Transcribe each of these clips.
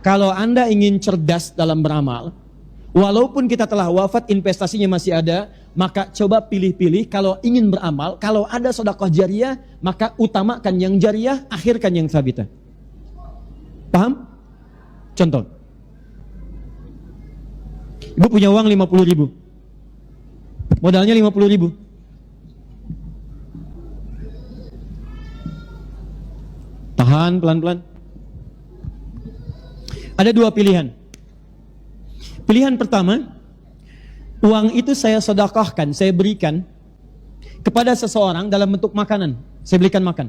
Kalau Anda ingin cerdas dalam beramal, walaupun kita telah wafat, investasinya masih ada, maka coba pilih-pilih. Kalau ingin beramal, kalau ada sedekah jariyah, maka utamakan yang jariyah, akhirkan yang sabitah. Paham? Contoh, ibu punya uang 50.000, modalnya 50.000. Tahan pelan-pelan. Ada dua pilihan. Pilihan pertama, uang itu saya sedekahkan, saya berikan kepada seseorang dalam bentuk makanan. Saya belikan makan.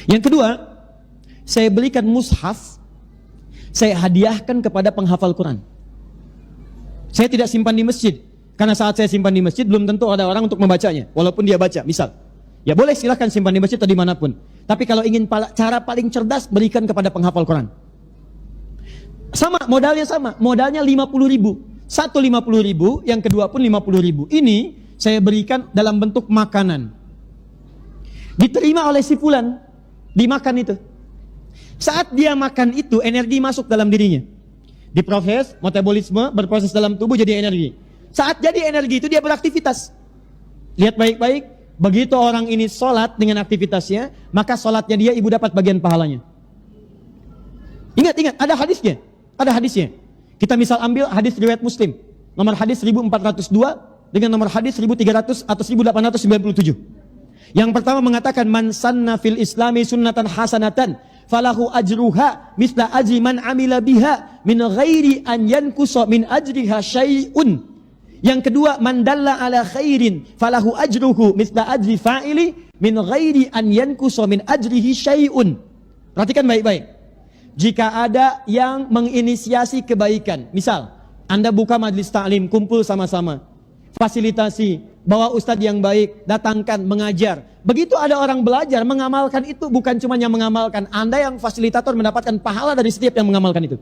Yang kedua, saya belikan mushaf, saya hadiahkan kepada penghafal Quran. Saya tidak simpan di masjid, karena saat saya simpan di masjid belum tentu ada orang untuk membacanya, walaupun dia baca, misal. Ya boleh, silahkan simpan di masjid atau dimanapun. Tapi kalau ingin cara paling cerdas, berikan kepada penghafal Quran. Sama, modalnya sama. Modalnya 50.000. Satu 50.000, yang kedua pun 50.000. Ini saya berikan dalam bentuk makanan. Diterima oleh si fulan, dimakan itu. Saat dia makan itu, energi masuk dalam dirinya. Diproses, metabolisme, berproses dalam tubuh jadi energi. Saat jadi energi itu dia beraktivitas. Lihat baik-baik. Begitu orang ini sholat dengan aktivitasnya, maka sholatnya dia ibu dapat bagian pahalanya. Ingat, ada hadisnya. Ada hadisnya. Kita misal ambil hadis riwayat Muslim, nomor hadis 1402 dengan nomor hadis 1300 atau 1897. Yang pertama mengatakan, man sanna fil islami sunnatan hasanatan falahu ajruha misla ajri man amila biha min ghairi an yankusa min ajriha syai'un. Yang kedua, man dalla ala khairin falahu ajruhu misla ajri fa'ili min ghairi an yankusa min ajrihi syai'un. Perhatikan baik-baik. Jika ada yang menginisiasi kebaikan, misal Anda buka majlis ta'lim, kumpul sama-sama, fasilitasi, bawa ustadz yang baik, datangkan, mengajar. Begitu ada orang belajar, mengamalkan itu, bukan cuma yang mengamalkan, Anda yang fasilitator mendapatkan pahala dari setiap yang mengamalkan itu.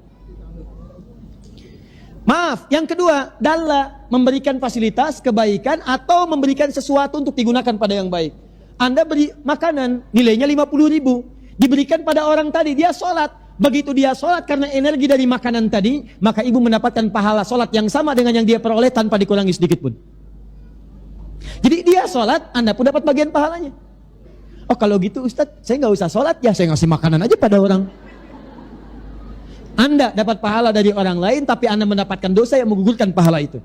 Maaf, yang kedua, dalla, memberikan fasilitas, kebaikan, atau memberikan sesuatu untuk digunakan pada yang baik. Anda beri makanan, nilainya 50.000, diberikan pada orang tadi, dia sholat. Begitu dia sholat karena energi dari makanan tadi, maka ibu mendapatkan pahala sholat yang sama dengan yang dia peroleh tanpa dikurangi sedikit pun. Jadi dia sholat, Anda pun dapat bagian pahalanya. Oh kalau gitu Ustadz, saya nggak usah sholat ya, saya ngasih makanan aja pada orang. Anda dapat pahala dari orang lain, tapi Anda mendapatkan dosa yang menggugurkan pahala itu.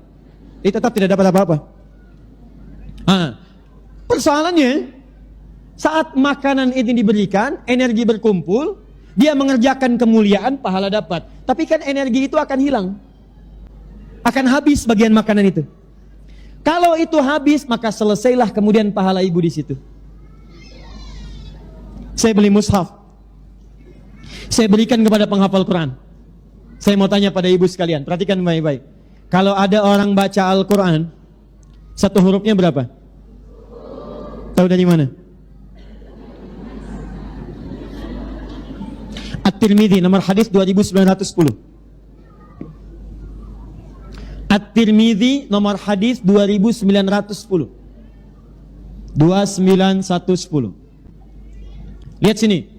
Dia tetap tidak dapat apa-apa. Persoalannya, saat makanan ini diberikan, energi berkumpul, dia mengerjakan kemuliaan, pahala dapat. Tapi kan energi itu akan hilang. Akan habis bagian makanan itu. Kalau itu habis, maka selesailah kemudian pahala ibu di situ. Saya beli mushaf, saya berikan kepada penghafal Quran. Saya mau tanya pada ibu sekalian, perhatikan baik-baik. Kalau ada orang baca Al-Quran, satu hurufnya berapa? Tahu dari mana? At-Tirmidzi nomor hadis 2910. At-Tirmidzi nomor hadis 2910. 29110. Lihat sini.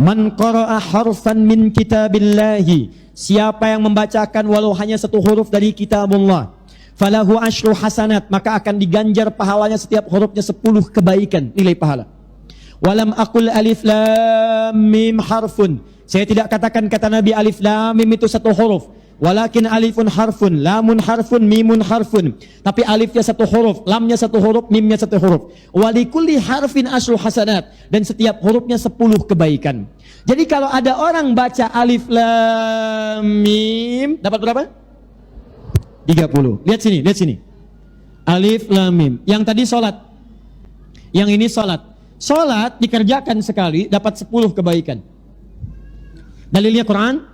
Man qara'a harfan min kitabillahi, siapa yang membacakan walau hanya satu huruf dari kitabullah, falahu asyru hasanat, maka akan diganjar pahalanya setiap hurufnya 10 kebaikan, nilai pahala. Walam aqul alif lam mim harfun, saya tidak katakan kata Nabi alif lam mim itu satu huruf, walakin alifun harfun, lamun harfun, mimun harfun, tapi alifnya satu huruf, lamnya satu huruf, mimnya satu huruf. Walikulli harfin asyru hasanat, dan setiap hurufnya 10 kebaikan. Jadi kalau ada orang baca alif lam mim, dapat berapa? 30. Lihat sini, lihat sini. Alif lam mim. Yang tadi sholat, yang ini sholat. Sholat dikerjakan sekali dapat 10 kebaikan. Dalilnya Quran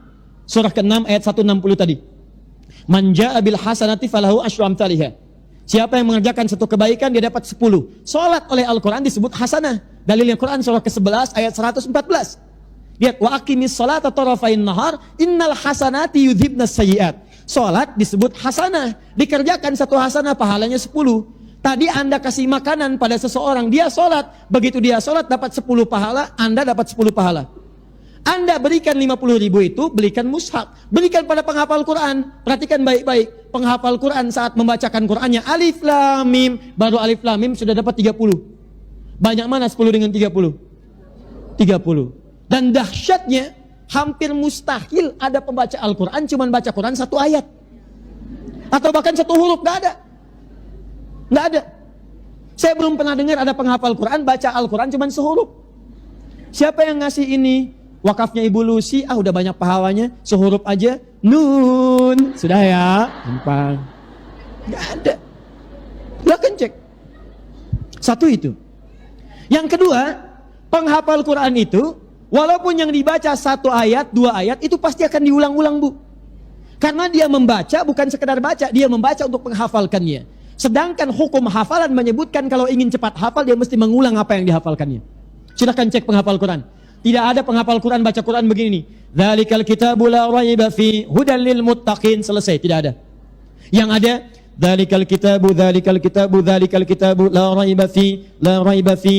surah ke-6 ayat 160 tadi. Man jaa bil hasanati falahu asyru amsalihha. Siapa yang mengerjakan satu kebaikan dia dapat 10. Salat oleh Al-Qur'an disebut hasanah. Dalilnya Quran surah ke-11 ayat 114. Lihat, wa aqimis salata tarafain nahar innal hasanati yudhibnas sayyiat. Salat disebut hasanah, dikerjakan satu hasanah pahalanya 10. Tadi Anda kasih makanan pada seseorang, dia salat, begitu dia salat dapat 10 pahala, Anda dapat 10 pahala. Anda berikan 50.000 itu, belikan mushaf, berikan pada penghafal Quran. Perhatikan baik-baik, penghafal Quran saat membacakan Qurannya alif lam mim, baru alif lam mim sudah dapat 30. Banyak mana 10 dengan 30? 30. Dan dahsyatnya, hampir mustahil ada pembaca Al-Quran cuman baca Quran satu ayat. Atau bahkan satu huruf, gak ada. Gak ada. Saya belum pernah dengar ada penghafal Quran baca Al-Quran cuman sehuruf. Siapa yang ngasih ini? Wakafnya Ibu Lucy, udah banyak pahalanya, sehuruf aja, nun. Sudah ya, gampang. Gak ada. Silahkan cek. Satu itu. Yang kedua, penghafal Quran itu, walaupun yang dibaca satu ayat, dua ayat, itu pasti akan diulang-ulang, Bu. Karena dia membaca, bukan sekedar baca, dia membaca untuk menghafalkannya. Sedangkan hukum hafalan menyebutkan kalau ingin cepat hafal, dia mesti mengulang apa yang dihafalkannya. Silahkan cek penghafal Quran. Tidak ada penghafal Quran baca Quran begini. Dzalikal kitabu la raiba fi hudan lil muttaqin, selesai, tidak ada. Yang ada dzalikal kitabu la raiba fi dzalikal kitabu la raiba fi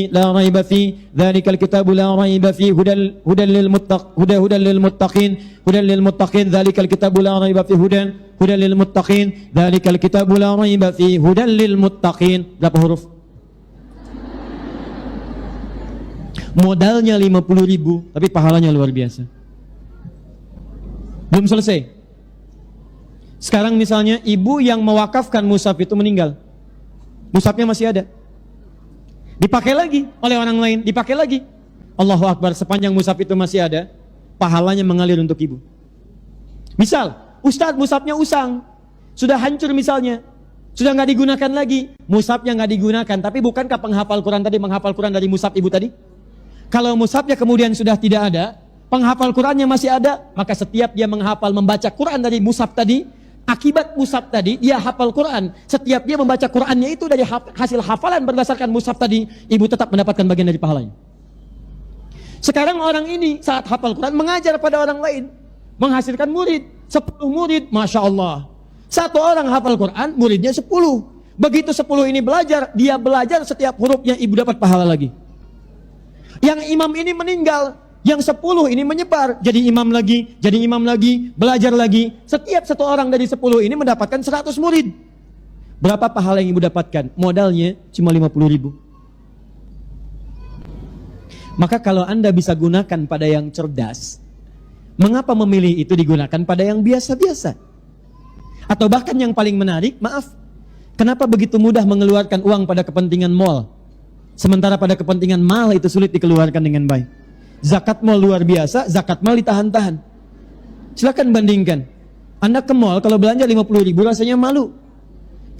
hudan lil muttaqin dzalikal kitabu la raiba fi hudan lil muttaqin dzalikal kitabu la raiba fi hudan lil muttaqin. Berapa huruf? Modalnya 50.000, tapi pahalanya luar biasa. Belum selesai. Sekarang misalnya ibu yang mewakafkan mushaf itu meninggal, mushafnya masih ada, dipakai lagi oleh orang lain, dipakai lagi. Allahu Akbar, sepanjang mushaf itu masih ada, pahalanya mengalir untuk ibu. Misal, Ustadz mushafnya usang, sudah hancur misalnya, sudah nggak digunakan lagi, mushafnya nggak digunakan, tapi bukankah penghafal Quran tadi menghafal Quran dari mushaf ibu tadi? Kalau mushafnya kemudian sudah tidak ada, penghafal Qurannya masih ada, maka setiap dia menghafal membaca Quran dari mushaf tadi, akibat mushaf tadi dia hafal Quran. Setiap dia membaca Qurannya itu dari hasil hafalan berdasarkan mushaf tadi, ibu tetap mendapatkan bagian dari pahalanya. Sekarang orang ini saat hafal Quran mengajar pada orang lain, menghasilkan murid 10 murid, Masya Allah. Satu orang hafal Quran, muridnya 10. Begitu 10 ini belajar, dia belajar setiap hurufnya, ibu dapat pahala lagi. Yang imam ini meninggal, yang 10 ini menyebar, jadi imam lagi, belajar lagi. Setiap satu orang dari 10 ini mendapatkan 100 murid. Berapa pahala yang ibu dapatkan? Modalnya cuma 50.000. Maka kalau Anda bisa gunakan pada yang cerdas, mengapa memilih itu digunakan pada yang biasa-biasa? Atau bahkan yang paling menarik, maaf, kenapa begitu mudah mengeluarkan uang pada kepentingan mal, sementara pada kepentingan mal itu sulit dikeluarkan dengan baik? Zakat mal luar biasa, zakat mal ditahan-tahan. Silakan bandingkan. Anda ke mal kalau belanja 50.000 rasanya malu.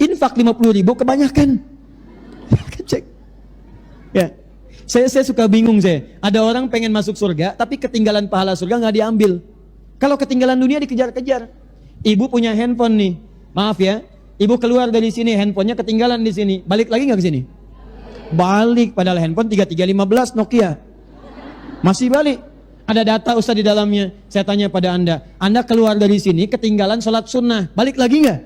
Infak 50.000 kebanyakan. Cek. Ya. Saya suka bingung saya. Ada orang pengen masuk surga tapi ketinggalan pahala surga nggak diambil. Kalau ketinggalan dunia dikejar-kejar. Ibu punya handphone nih. Maaf ya. Ibu keluar dari sini, handphonenya ketinggalan di sini. Balik lagi nggak ke sini? Balik, padahal handphone 3315 Nokia. Masih balik. Ada data Ustaz di dalamnya. Saya tanya pada Anda keluar dari sini ketinggalan sholat sunnah, balik lagi nggak?